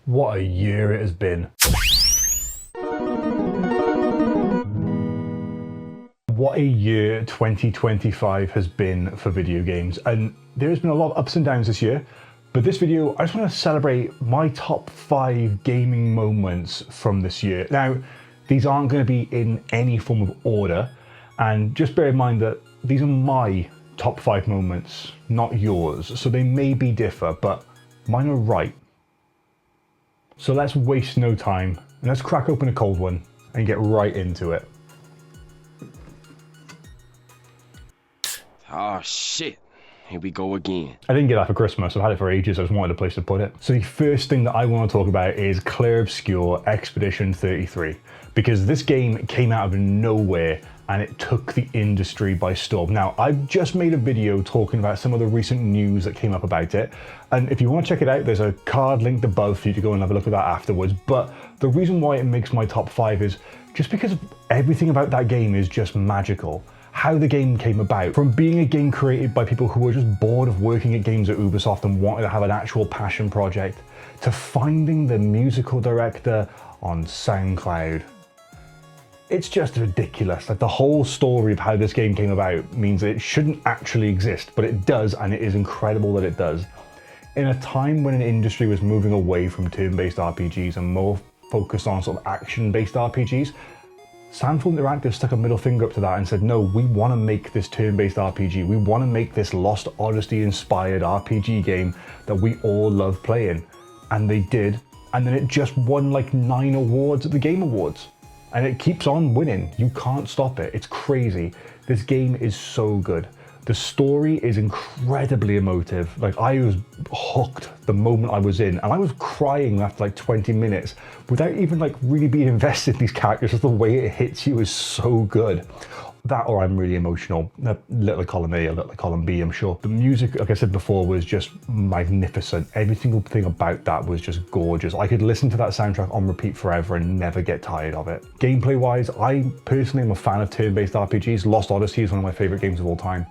What a year it has been. What a year 2025 has been for video games, and there's been a lot of ups and downs this year, but this video I just want to celebrate my top 5 gaming moments from this year. Now, these aren't going to be in any form of order, and just bear in mind that these are my top 5 moments, not yours, so they may be differ, but mine are right. So let's waste no time and let's crack open a cold one and get right into it. Oh shit, here we go again. I didn't get that for Christmas, I've had it for ages, I just wanted a place to put it. So the first thing that I want to talk about is Clair Obscur Expedition 33, because this game came out of nowhere and it took the industry by storm. Now, I've just made a video talking about some of the recent news that came up about it, and if you want to check it out, there's a card linked above for you to go and have a look at that afterwards. But the reason why it makes my top 5 is just because everything about that game is just magical. How the game came about, from being a game created by people who were just bored of working at games at Ubisoft and wanted to have an actual passion project, to finding the musical director on SoundCloud. It's just ridiculous. Like, the whole story of how this game came about means that it shouldn't actually exist, but it does, and it is incredible that it does. In a time when an industry was moving away from turn-based RPGs and more focused on sort of action-based RPGs, Sandful Interactive stuck a middle finger up to that and said, no, we want to make this turn-based RPG. We want to make this Lost Odyssey-inspired RPG game that we all love playing. And they did, and then it just won like 9 awards at the Game Awards. And it keeps on winning. You can't stop it. It's crazy. This game is so good. The story is incredibly emotive. Like, I was hooked the moment I was in, and I was crying after like 20 minutes without even like really being invested in these characters. Just the way it hits you is so good. That, or I'm really emotional. A little column A, a little column B, I'm sure. The music, like I said before, was just magnificent. Every single thing about that was just gorgeous. I could listen to that soundtrack on repeat forever and never get tired of it. Gameplay wise, I personally am a fan of turn-based RPGs. Lost Odyssey is one of my favorite games of all time.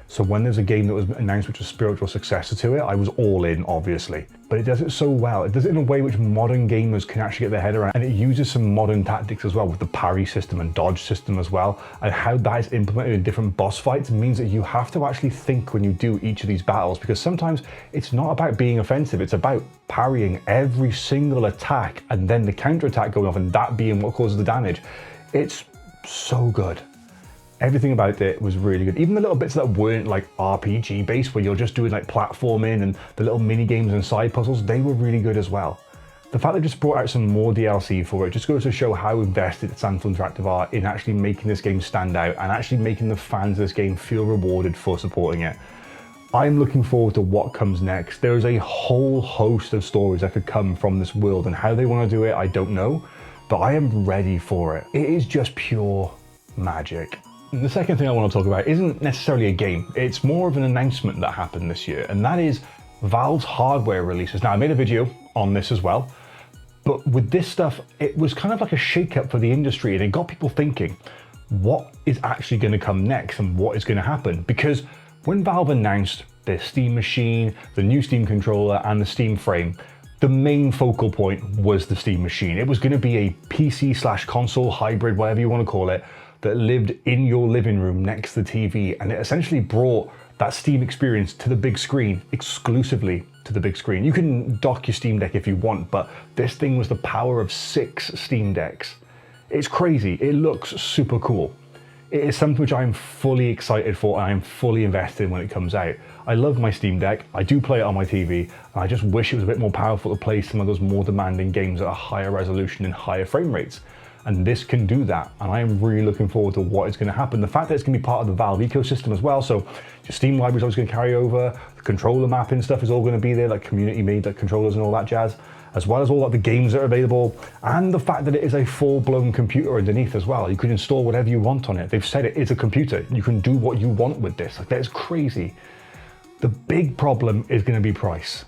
So when there's a game that was announced which was a spiritual successor to it, I was all in, obviously. But it does it so well. It does it in a way which modern gamers can actually get their head around. And it uses some modern tactics as well, with the parry system and dodge system as well. And how that is implemented in different boss fights means that you have to actually think when you do each of these battles, because sometimes it's not about being offensive, it's about parrying every single attack and then the counter attack going off and that being what causes the damage. It's so good. Everything about it was really good. Even the little bits that weren't like RPG based, where you're just doing like platforming and the little mini games and side puzzles, they were really good as well. The fact they just brought out some more DLC for it just goes to show how invested Sandful Interactive are in actually making this game stand out and actually making the fans of this game feel rewarded for supporting it. I'm looking forward to what comes next. There is a whole host of stories that could come from this world, and how they want to do it, I don't know, but I am ready for it. It is just pure magic. The second thing I want to talk about isn't necessarily a game, it's more of an announcement that happened this year, and that is Valve's hardware releases. Now, I made a video on this as well, but with this stuff, it was kind of like a shake-up for the industry, and it got people thinking, what is actually going to come next and what is going to happen? Because when Valve announced their Steam machine, the new Steam controller, and the Steam frame, the main focal point was the Steam machine. It was going to be a PC/console hybrid, whatever you want to call it, that lived in your living room next to the TV, and it essentially brought that Steam experience to the big screen, exclusively to the big screen. You can dock your Steam Deck if you want, but this thing was the power of 6 Steam Decks. It's crazy, it looks super cool. It is something which I'm fully excited for, and I'm fully invested in when it comes out. I love my Steam Deck, I do play it on my TV, and I just wish it was a bit more powerful to play some of those more demanding games at a higher resolution and higher frame rates. And this can do that, and I am really looking forward to what is going to happen. The fact that it's going to be part of the Valve ecosystem as well, so your Steam library is always going to carry over, the controller mapping stuff is all going to be there, like community-made like controllers and all that jazz, as well as all like the games that are available, and the fact that it is a full-blown computer underneath as well. You can install whatever you want on it. They've said it is a computer. You can do what you want with this. Like, that is crazy. The big problem is going to be price,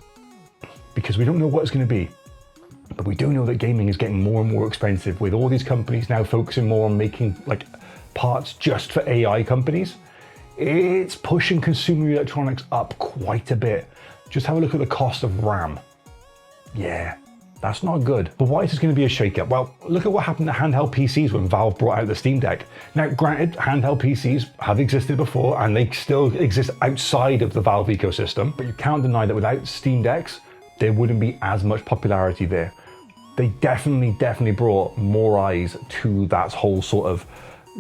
because we don't know what it's going to be. But we do know that gaming is getting more and more expensive, with all these companies now focusing more on making like parts just for AI companies. It's pushing consumer electronics up quite a bit. Just have a look at the cost of RAM. Yeah, That's not good. But why is this going to be a shakeup? Well, look at what happened to handheld PCs when Valve brought out the Steam Deck. Now, granted, handheld PCs have existed before and they still exist outside of the Valve ecosystem, but you can't deny that without Steam Decks, there wouldn't be as much popularity there. They definitely brought more eyes to that whole sort of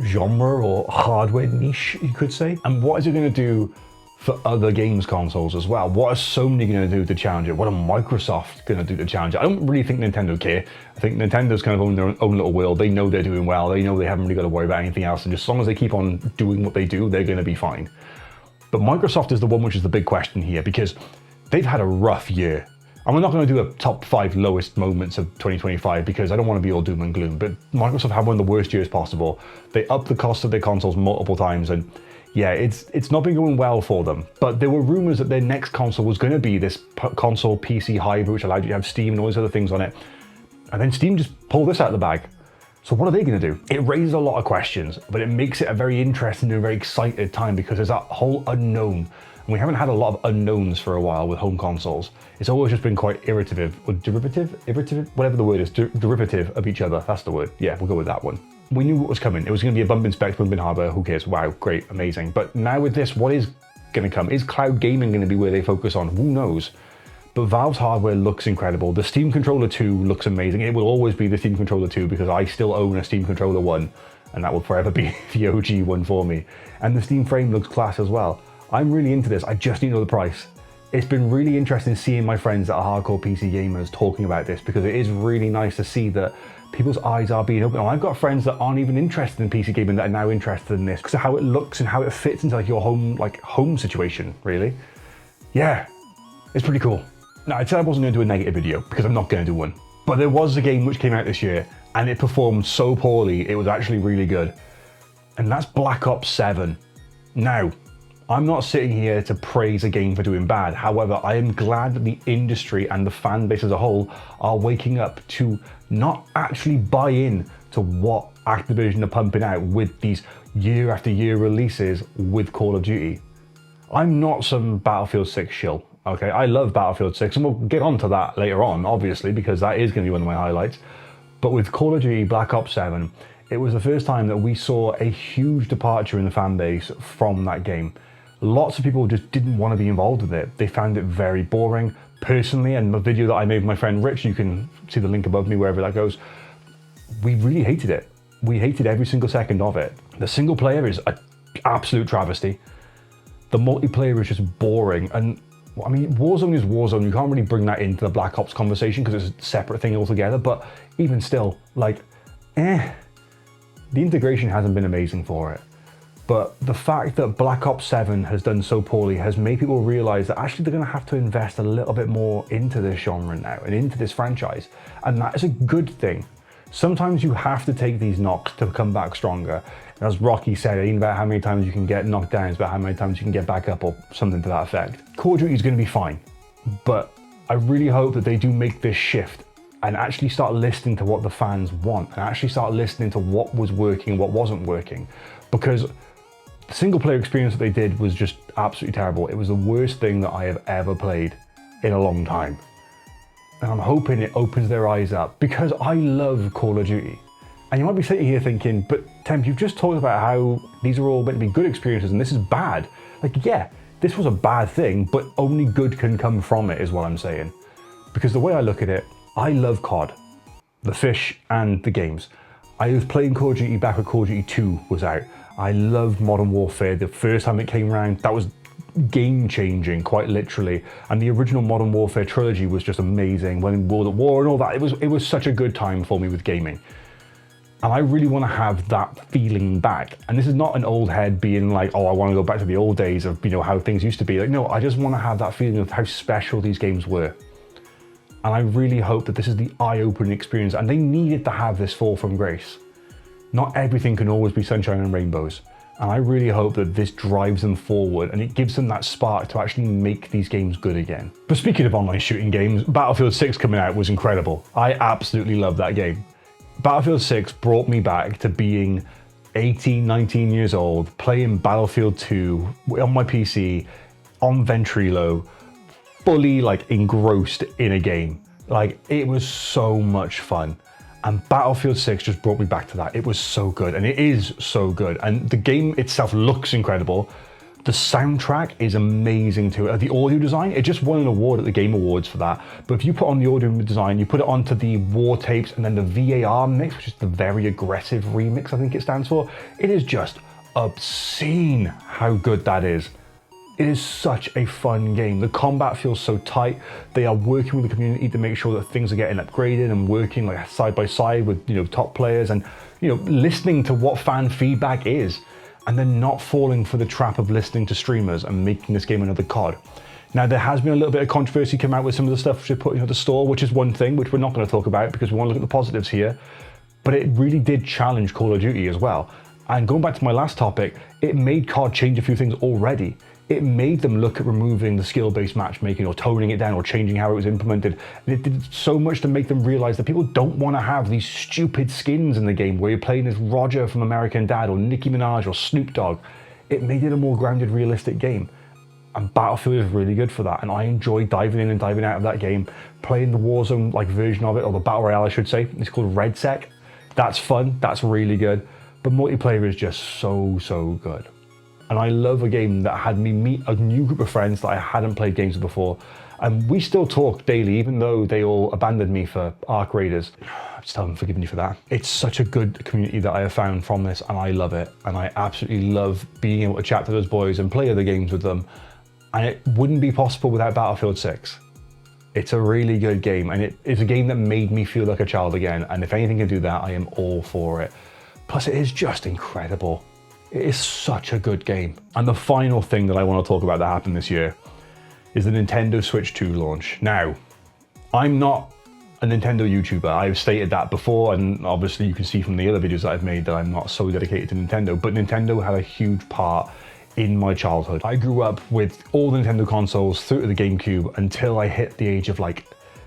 genre or hardware niche, you could say. And what is it going to do for other games consoles as well? What are Sony going to do to challenge it? What are Microsoft going to do to challenge it? I don't really think Nintendo care. I think Nintendo's kind of own their own little world. They know they're doing well. They know they haven't really got to worry about anything else. And just as long as they keep on doing what they do, they're going to be fine. But Microsoft is the one which is the big question here, because they've had a rough year. And we're not going to do a top 5 lowest moments of 2025 because I don't want to be all doom and gloom, but Microsoft had one of the worst years possible. They upped the cost of their consoles multiple times, and yeah, it's not been going well for them. But there were rumors that their next console was going to be this console PC hybrid, which allowed you to have Steam and all these other things on it. And then Steam just pulled this out of the bag. So what are they going to do? It raises a lot of questions, but it makes it a very interesting and very excited time because there's that whole unknown. And we haven't had a lot of unknowns for a while with home consoles. It's always just been quite derivative, whatever the word is, derivative of each other. That's the word. Yeah, we'll go with that one. We knew what was coming. It was going to be a bump in specs, bump in hardware. Who cares? Wow, great, amazing. But now with this, what is going to come? Is cloud gaming going to be where they focus on? Who knows? But Valve's hardware looks incredible. The Steam Controller 2 looks amazing. It will always be the Steam Controller 2 because I still own a Steam Controller 1, and that will forever be the OG one for me. And the Steam frame looks class as well. I'm really into this. I just need to know the price. It's been really interesting seeing my friends that are hardcore PC gamers talking about this because it is really nice to see that people's eyes are being opened. And I've got friends that aren't even interested in PC gaming that are now interested in this because of how it looks and how it fits into like your home situation, really. Yeah, it's pretty cool. Now, I said I wasn't going to do a negative video because I'm not going to do one. But there was a game which came out this year and it performed so poorly, it was actually really good. And that's Black Ops 7. Now, I'm not sitting here to praise a game for doing bad. However, I am glad that the industry and the fan base as a whole are waking up to not actually buy in to what Activision are pumping out with these year after year releases with Call of Duty. I'm not some Battlefield 6 shill, okay? I love Battlefield 6 and we'll get onto that later on, obviously, because that is going to be one of my highlights. But with Call of Duty Black Ops 7, it was the first time that we saw a huge departure in the fan base from that game. Lots of people just didn't want to be involved with it. They found it very boring. Personally, and the video that I made with my friend Rich, you can see the link above me wherever that goes, we really hated it. We hated every single second of it. The single player is an absolute travesty. The multiplayer is just boring. And I mean, Warzone is Warzone. You can't really bring that into the Black Ops conversation because it's a separate thing altogether. But even still, like, the integration hasn't been amazing for it. But the fact that Black Ops 7 has done so poorly has made people realize that actually they're going to have to invest a little bit more into this genre now and into this franchise. And that is a good thing. Sometimes you have to take these knocks to come back stronger. As Rocky said, it ain't about how many times you can get knocked down, it's about how many times you can get back up or something to that effect. Call of Duty is going to be fine, but I really hope that they do make this shift and actually start listening to what the fans want and actually start listening to what was working and what wasn't working. Because the single player experience that they did was just absolutely terrible. It was the worst thing that I have ever played in a long time. And I'm hoping it opens their eyes up because I love Call of Duty. And you might be sitting here thinking, but Temp, you've just talked about how these are all meant to be good experiences and this is bad. Like, yeah, this was a bad thing, but only good can come from it is what I'm saying. Because the way I look at it, I love COD, the fish and the games. I was playing Call of Duty back when Call of Duty 2 was out. I loved Modern Warfare. The first time it came around, that was game-changing, quite literally. And the original Modern Warfare trilogy was just amazing. When World at War and all that, it was such a good time for me with gaming. And I really want to have that feeling back. And this is not an old head being like, oh, I want to go back to the old days of, how things used to be. Like, no, I just want to have that feeling of how special these games were. And I really hope that this is the eye-opening experience. And they needed to have this fall from grace. Not everything can always be sunshine and rainbows. And I really hope that this drives them forward and it gives them that spark to actually make these games good again. But speaking of online shooting games, Battlefield 6 coming out was incredible. I absolutely love that game. Battlefield 6 brought me back to being 18, 19 years old, playing Battlefield 2 on my PC, on Ventrilo, fully engrossed in a game. Like, it was so much fun. And Battlefield 6 just brought me back to that. It was so good, and it is so good. And the game itself looks incredible. The soundtrack is amazing too. The audio design, it just won an award at the Game Awards for that. But if you put on the audio design, you put it onto the war tapes and then the VAR mix, which is the very aggressive remix, I think it stands for, it is just obscene how good that is. It is such a fun game. The combat feels so tight. They are working with the community to make sure that things are getting upgraded and working like side by side with, you know, top players, and, you know, listening to what fan feedback is, and then not falling for the trap of listening to streamers and making this game another COD. Now, there has been a little bit of controversy come out with some of the stuff which they put into the store, which is one thing which we're not going to talk about because we want to look at the positives here. But it really did challenge Call of Duty as well. And going back to my last topic, it made COD change a few things already. It made them look at removing the skill-based matchmaking or toning it down or changing how it was implemented. And it did so much to make them realize that people don't want to have these stupid skins in the game where you're playing as Roger from American Dad or Nicki Minaj or Snoop Dogg. It made it a more grounded, realistic game. And Battlefield is really good for that. And I enjoy diving in and diving out of that game, playing the Warzone like version of it, or the Battle Royale I should say. It's called RedSec. That's fun, that's really good. But multiplayer is just so good. And I love a game that had me meet a new group of friends that I hadn't played games with before. And we still talk daily, even though they all abandoned me for Ark Raiders. I just haven't forgiven you for that. It's such a good community that I have found from this, and I love it. And I absolutely love being able to chat to those boys and play other games with them. And it wouldn't be possible without Battlefield 6. It's a really good game, and it is a game that made me feel like a child again. And if anything can do that, I am all for it. Plus, it is just incredible. It is such a good game. And the final thing that I want to talk about that happened this year is the Nintendo Switch 2 launch. Now, I'm not a Nintendo YouTuber. I've stated that before, and obviously you can see from the other videos that I've made that I'm not so dedicated to Nintendo, but Nintendo had a huge part in my childhood. I grew up with all the Nintendo consoles through to the GameCube until I hit the age of like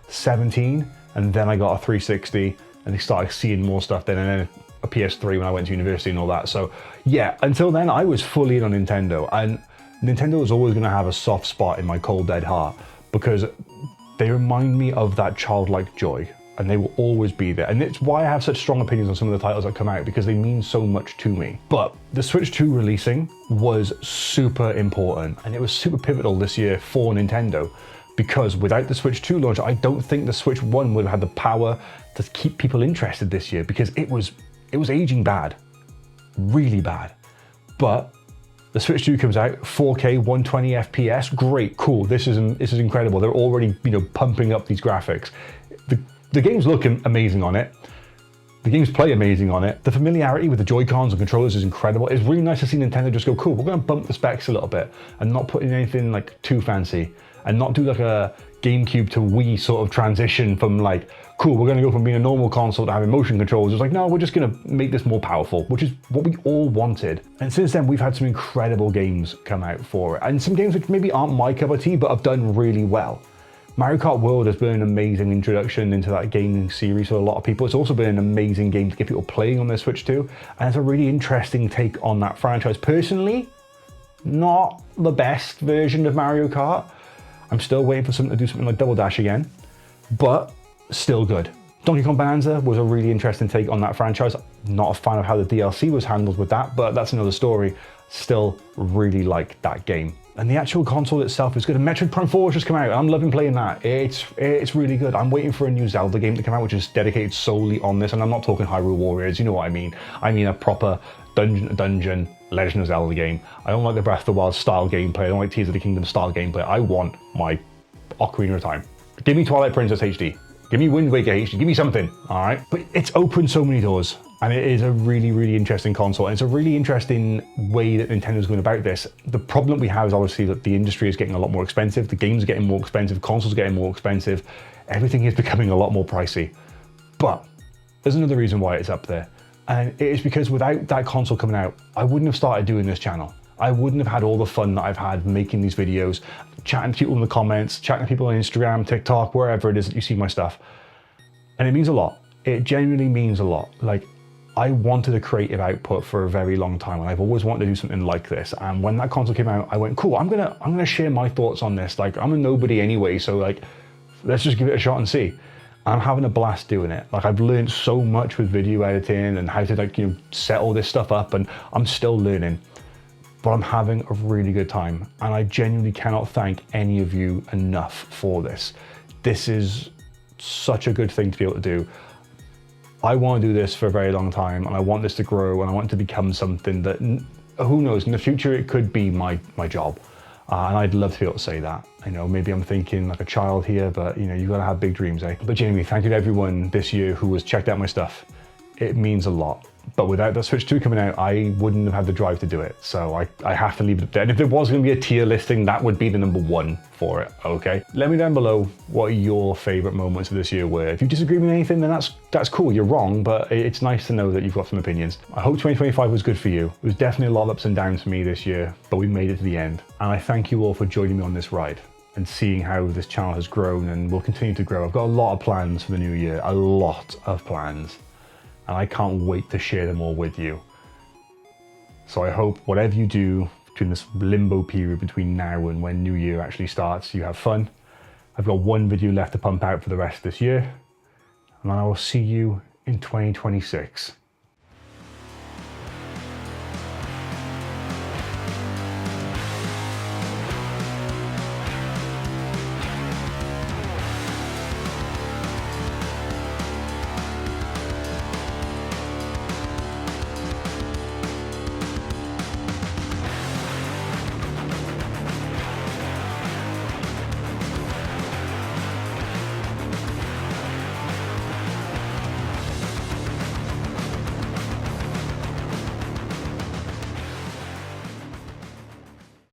17, and then I got a 360, and they started seeing more stuff then, and then a PS3 when I went to university and all that. So yeah, until then I was fully in on Nintendo, and Nintendo is always going to have a soft spot in my cold dead heart because they remind me of that childlike joy, and they will always be there. And it's why I have such strong opinions on some of the titles that come out, because they mean so much to me. But the Switch 2 releasing was super important, and it was super pivotal this year for Nintendo, because without the Switch 2 launch, I don't think the Switch 1 would have had the power to keep people interested this year, because it was aging bad, really bad. But the Switch 2 comes out, 4K, 120 FPS, great, cool, this is incredible. They're already, you know, pumping up these graphics. The games look amazing on it. The games play amazing on it. The familiarity with the Joy-Cons and controllers is incredible. It's really nice to see Nintendo just go, cool, we're gonna bump the specs a little bit and not put in anything like too fancy, and not do like a GameCube to Wii sort of transition from like, cool, we're gonna go from being a normal console to having motion controls. It's like, no, we're just gonna make this more powerful, which is what we all wanted. And since then, we've had some incredible games come out for it, and some games which maybe aren't my cup of tea, but have done really well. Mario Kart World has been an amazing introduction into that gaming series for a lot of people. It's also been an amazing game to get people playing on their Switch 2, and it's a really interesting take on that franchise. Personally, not the best version of Mario Kart. I'm still waiting for something to do something like Double Dash again, but still good. Donkey Kong Bonanza was a really interesting take on that franchise. Not a fan of how the DLC was handled with that, but that's another story. Still really like that game. And the actual console itself is good. And Metroid Prime 4 has just come out. I'm loving playing that. It's really good. I'm waiting for a new Zelda game to come out, which is dedicated solely on this. And I'm not talking Hyrule Warriors, you know what I mean. I mean a proper dungeon Legend of Zelda game. I don't like the Breath of the Wild style gameplay. I don't like Tears of the Kingdom style gameplay. I want my Ocarina of Time. Give me Twilight Princess HD. Give me Wind Waker HD, give me something, all right? But it's opened so many doors, and it is a really, really interesting console, and it's a really interesting way that Nintendo's going about this. The problem we have is obviously that the industry is getting a lot more expensive, the games are getting more expensive, consoles are getting more expensive, everything is becoming a lot more pricey. But there's another reason why it's up there, and it is because without that console coming out, I wouldn't have started doing this channel. I wouldn't have had all the fun that I've had making these videos, chatting to people in the comments, chatting to people on Instagram, TikTok, wherever it is that you see my stuff. And it means a lot. It genuinely means a lot. Like, I wanted a creative output for a very long time, and I've always wanted to do something like this. And when that console came out, I went, cool, I'm gonna share my thoughts on this. Like, I'm a nobody anyway, so like, let's just give it a shot and see. I'm having a blast doing it. Like, I've learned so much with video editing and how to, like, you know, set all this stuff up, and I'm still learning, but I'm having a really good time. And I genuinely cannot thank any of you enough for this. This is such a good thing to be able to do. I want to do this for a very long time, and I want this to grow, and I want it to become something that, who knows, in the future it could be my job. And I'd love to be able to say that. You know, maybe I'm thinking like a child here, but you know, you gotta have big dreams, eh? But genuinely, thank you to everyone this year who has checked out my stuff. It means a lot. But without that Switch 2 coming out, I wouldn't have had the drive to do it. So I have to leave it there. And if there was gonna be a tier listing, that would be the #1 for it, okay? Let me down below what your favorite moments of this year were. If you disagree with anything, then that's cool, you're wrong, but it's nice to know that you've got some opinions. I hope 2025 was good for you. It was definitely a lot of ups and downs for me this year, but we made it to the end. And I thank you all for joining me on this ride and seeing how this channel has grown and will continue to grow. I've got a lot of plans for the new year, a lot of plans. And I can't wait to share them all with you. So I hope whatever you do between this limbo period between now and when New Year actually starts, you have fun. I've got one video left to pump out for the rest of this year, and I will see you in 2026.